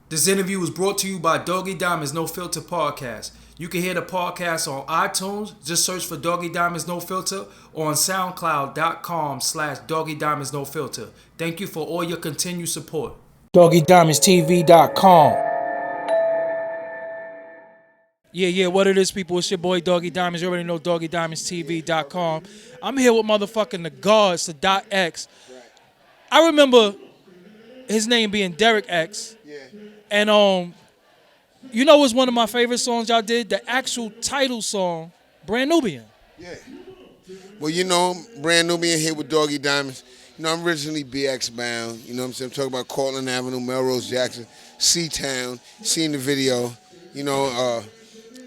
This interview was brought to you by Doggie Diamonds No Filter Podcast. You can hear the podcast on iTunes. Just search for Doggie Diamonds No Filter or on SoundCloud.com/Doggie Diamonds No Filter. Thank you for all your continued support. DoggieDiamondsTV.com. Yeah, what it is, people. It's your boy Doggie Diamonds. You already know DoggieDiamondsTV.com. I'm here with motherfucking the God, Sadat X. I remember his name being Derek X. And you know what's one of my favorite songs y'all did? The actual title song, Brand Nubian. Yeah. Well, you know, Brand Nubian here with Doggie Diamonds. You know, I'm originally BX bound. You know what I'm saying? I'm talking about Cortland Avenue, Melrose, Jackson, C-Town. Seen the video. You know,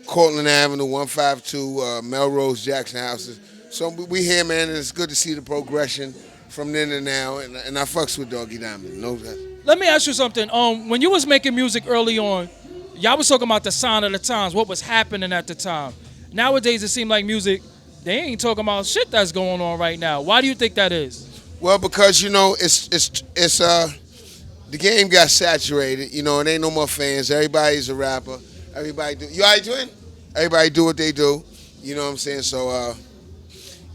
Cortland Avenue, 152, Melrose, Jackson houses. So we here, man, and it's good to see the progression from then to now. And I fucks with Doggie Diamonds. No, Let me ask you something. When you was making music early on, y'all was talking about the sign of the times, what was happening at the time. Nowadays, it seems like music, they ain't talking about shit that's going on right now. Why do you think that is? well, because you know it's the game got saturated. You know, it ain't no more fans. Everybody's a rapper. Everybody do. You all right, twin? Everybody do what they do. You know what I'm saying? So,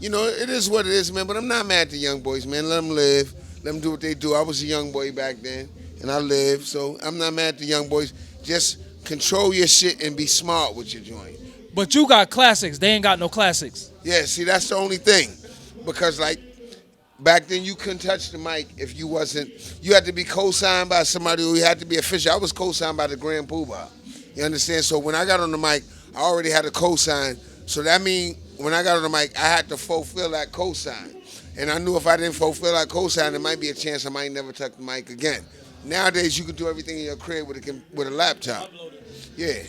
you know, it is what it is, man. But I'm not mad at the young boys, man. Let them live. Let them do what they do. I was a young boy back then, and I lived. So I'm not mad at the young boys. Just control your shit and be smart with your joint. But you got classics. They ain't got no classics. Yeah, see, that's the only thing. Because, like, back then you couldn't touch the mic if you wasn't, you had to be co-signed by somebody who had to be official. I was co-signed by the Grand Puba. You understand? So when I got on the mic, I already had a co-sign. So that means when I got on the mic, I had to fulfill that co-sign. And I knew if I didn't fulfill that co-sign, there might be a chance I might never touch the mic again. Nowadays, you can do everything in your crib with a laptop. Yeah.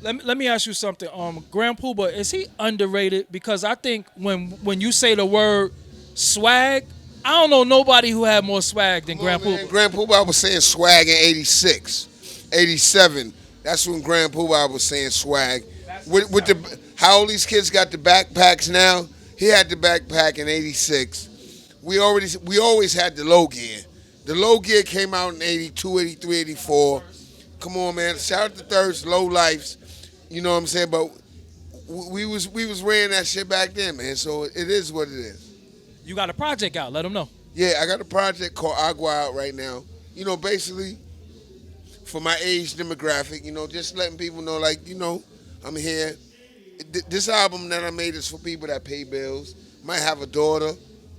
Let me ask you something. Grand Puba, is he underrated? Because I think when you say the word swag, I don't know nobody who had more swag than Grand Puba. Grand Puba, I was saying swag in 86, 87. That's when Grand Puba, I was saying swag. With the how all these kids got the backpacks now, he had the backpack in 86. We always had the low gear. The low gear came out in 82, 83, 84. Come on, man. Shout out to Thirst, Low Lifes. You know what I'm saying? But we was wearing that shit back then, man. So it is what it is. You got a project out. Let them know. Yeah, I got a project called Agua out right now. You know, basically for my age demographic, you know, just letting people know, like, you know, I'm here. This album that I made is for people that pay bills. Might have a daughter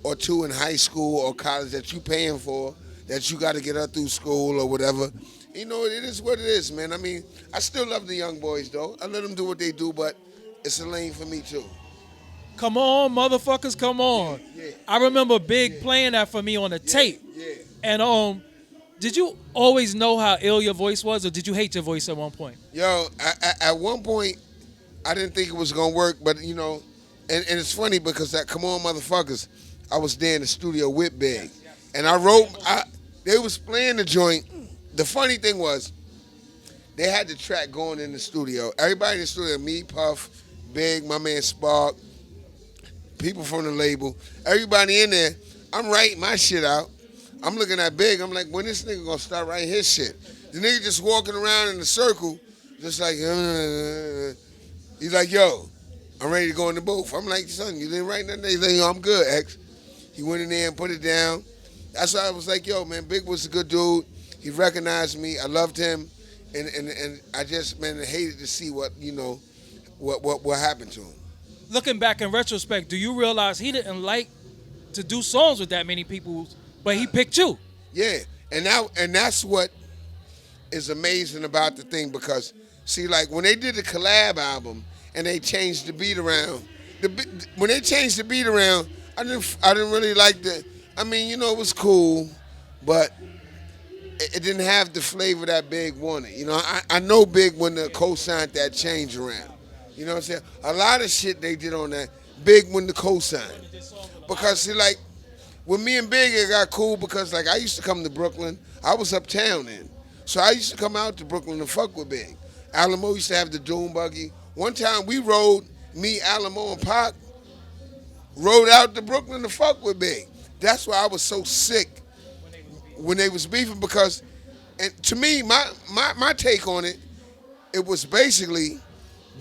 or two in high school or college that you paying for, that you got to get her through school or whatever. You know, it is what it is, man. I mean, I still love the young boys, though. I let them do what they do, but it's a lane for me, too. Come on, motherfuckers, come on. Yeah. I remember Big playing that for me on the tape. Yeah. And did you always know how ill your voice was, or did you hate your voice at one point? Yo, at one point, I didn't think it was going to work, but, you know, and it's funny because that Come On Motherfuckers, I was there in the studio with Big. And they was playing the joint. The funny thing was, they had the track going in the studio. Everybody in the studio, me, Puff, Big, my man Spark, people from the label, everybody in there, I'm writing my shit out. I'm looking at Big, I'm like, when this nigga gonna start writing his shit? The nigga just walking around in a circle, just like, he's like, yo, I'm ready to go in the booth. I'm like, son, you didn't write nothing? He's like, yo, I'm good, X. He went in there and put it down. That's why I was like, yo, man, Big was a good dude. He recognized me. I loved him. And I just, man, hated to see what, you know, what happened to him. Looking back in retrospect, do you realize he didn't like to do songs with that many people, but he picked you? Yeah, and that's what is amazing about the thing, because, see, like, when they did the collab album and they changed the beat around, when they changed the beat around, I didn't really like the, I mean, you know, it was cool, but it didn't have the flavor that Big wanted. You know, I know Big wouldn't have co-signed that change around. You know what I'm saying? A lot of shit they did on that, Big wouldn't have co-signed. Because, see, like, with me and Big, it got cool because, like, I used to come to Brooklyn. I was uptown then. So I used to come out to Brooklyn and fuck with Big. Alamo used to have the Doom Buggy. One time we rode, me, Alamo, and Pac, rode out to Brooklyn to fuck with Big. That's why I was so sick when they was beefing, because And to me, my take on it, it was basically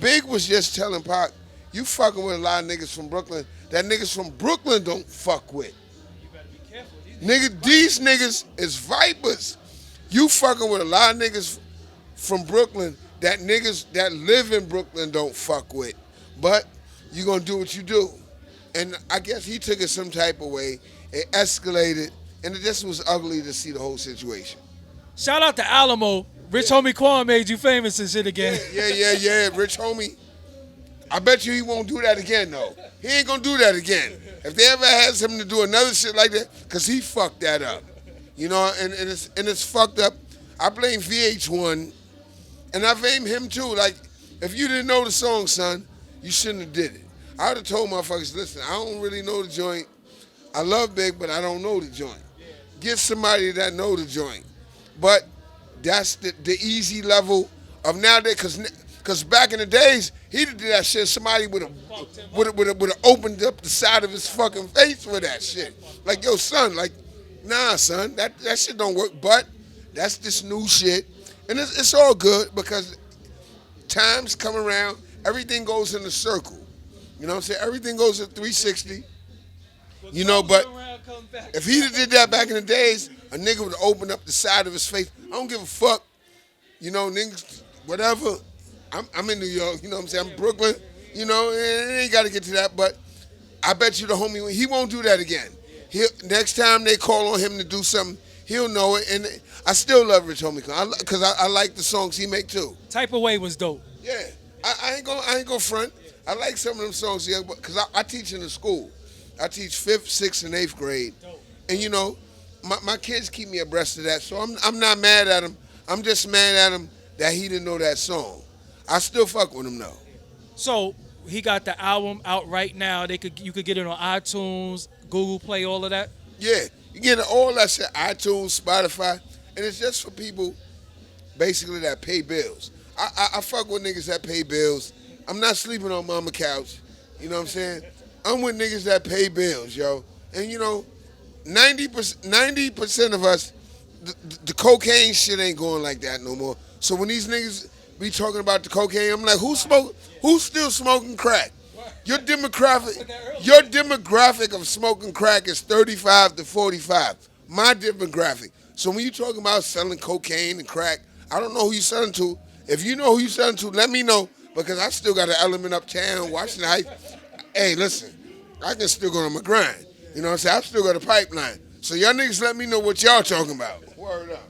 Big was just telling Pac, you fucking with a lot of niggas from Brooklyn that niggas from Brooklyn don't fuck with. You better be careful. These niggas is vipers. You fucking with a lot of niggas from Brooklyn that niggas that live in Brooklyn don't fuck with. But you gonna do what you do. And I guess he took it some type of way. It escalated, and it just was ugly to see the whole situation. Shout out to Alamo. Rich Homie Quan made you famous and shit again. Yeah. Rich homie. I bet you he won't do that again, though. He ain't gonna do that again. If they ever had something to do another shit like that, because he fucked that up. You know, and it's fucked up. I blame VH1, and I blame him too. Like, if you didn't know the song, son, you shouldn't have did it. I would have told motherfuckers, listen, I don't really know the joint. I love Big, but I don't know the joint. Get somebody that know the joint. But that's the easy level of nowadays, because back in the days, he did that shit. Somebody would have opened up the side of his fucking face for that shit. Like, yo, son, like, nah, son, that shit don't work. But that's this new shit, and it's all good because times come around. Everything goes in a circle. You know what I'm saying? Everything goes at 360. You know, but if he did that back in the days, a nigga would open up the side of his face. I don't give a fuck. You know, niggas, whatever. I'm in New York, you know what I'm saying? I'm Brooklyn, you know, it ain't got to get to that, but I bet you the homie, he won't do that again. Next time they call on him to do something, he'll know it, and I still love Rich Homie Quan, because I like the songs he make too. Type of Way was dope. Yeah, I ain't gonna front. I like some of them songs, yeah, because I teach in the school. I teach 5th, 6th, and 8th grade, and you know, my kids keep me abreast of that, so I'm not mad at him. I'm just mad at him that he didn't know that song. I still fuck with him though. So he got the album out right now. You could get it on iTunes, Google Play, all of that. Yeah, you get all that shit, iTunes, Spotify, and it's just for people basically that pay bills. I fuck with niggas that pay bills. I'm not sleeping on mama couch. You know what I'm saying? I'm with niggas that pay bills, yo. And you know, 90% of us, the cocaine shit ain't going like that no more. So when these niggas be talking about the cocaine, I'm like, who's still smoking crack? Your demographic of smoking crack is 35 to 45. My demographic. So when you talking about selling cocaine and crack, I don't know who you selling to. If you know who you selling to, let me know, because I still got an element uptown, Washington Heights. Hey, listen, I can still go on my grind. You know what I'm saying? I still got a pipeline. So y'all niggas let me know what y'all talking about. Word up.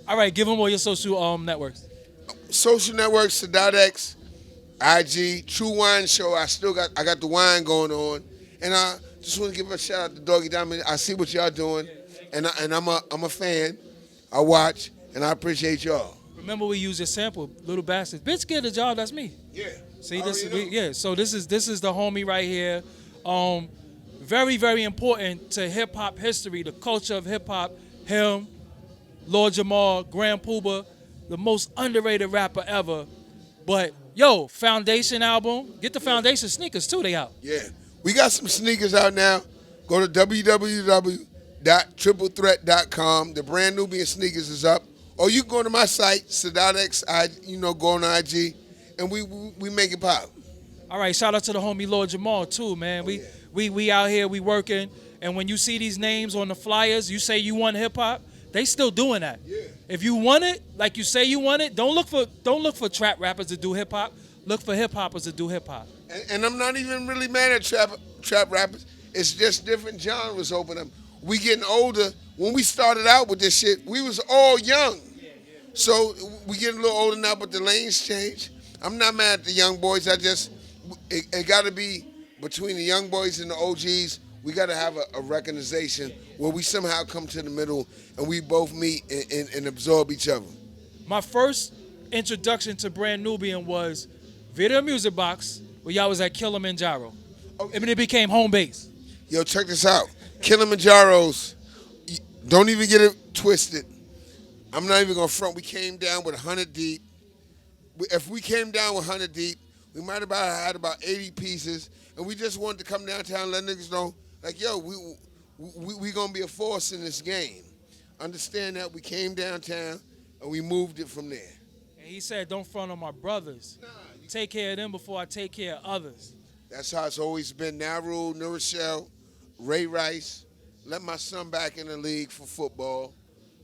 All right, give them all your social networks. Social networks, Sadat X, IG, True Wine Show. I got the wine going on, and I just want to give a shout out to Doggie Diamonds. I see what y'all doing, and I'm a fan. I watch, and I appreciate y'all. Remember, we use your sample, Little Bastard. Bitch, get a job. That's me. Yeah. See, So this is the homie right here. Very, very important to hip hop history, the culture of hip hop. Him, Lord Jamal, Grand Puba, the most underrated rapper ever. But yo, Foundation album. Get the Foundation sneakers too. They out. Yeah, we got some sneakers out now. Go to www.triplethreat.com. The brand Nubian sneakers is up. Or you can go to my site, Sadat X. Go on IG, and we make it pop. All right, shout out to the homie Lord Jamal too, man. We out here, we working, and when you see these names on the flyers, you say you want hip hop. They still doing that. Yeah. If you want it, like you say you want it, don't look for trap rappers to do hip hop. Look for hip hoppers to do hip hop. And I'm not even really mad at trap rappers. It's just different genres open up. We getting older. When we started out with this shit, we was all young. So we getting a little older now, but the lanes change. I'm not mad at the young boys. It got to be between the young boys and the OGs. We got to have a recognition where we somehow come to the middle and we both meet and absorb each other. My first introduction to Brand Nubian was Video Music Box, where y'all was at Kilimanjaro. Okay. I mean, it became home base. Yo, check this out. Kilimanjaro's, don't even get it twisted. I'm not even going to front. We came down with 100 deep. If we came down with 100 deep, we might have had about 80 pieces, and we just wanted to come downtown and let niggas know, like, yo, we going to be a force in this game. Understand that we came downtown, and we moved it from there. And he said, don't front on my brothers. Nah, Take care of them before I take care of others. that's how it's always been. Naru, New Rochelle, Ray Rice. Let my son back in the league for football.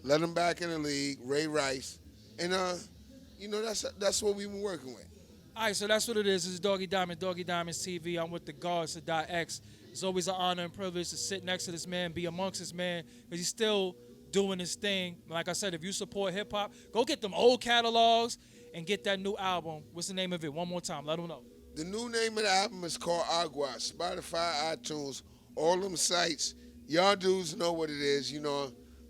Let him back in the league, Ray Rice. And that's what we've been working with. All right, so that's what it is. This is Doggie Diamond, Doggie Diamonds TV. I'm with the guard, Sadat X. It's always an honor and privilege to sit next to this man, be amongst this man, because he's still doing his thing. Like I said, if you support hip-hop, go get them old catalogs and get that new album. What's the name of it? One more time. Let them know. The new name of the album is called Agua. Spotify, iTunes, all them sites. Y'all dudes know what it is.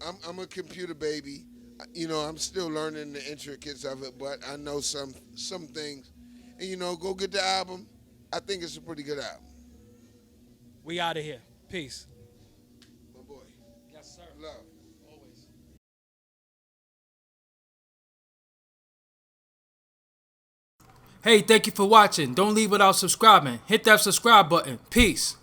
I'm a computer baby. I'm still learning the intricacies of it, but I know some things. And go get the album. I think it's a pretty good album. We out of here. Peace. My boy. Yes, sir. Love. Always. Hey, thank you for watching. Don't leave without subscribing. Hit that subscribe button. Peace.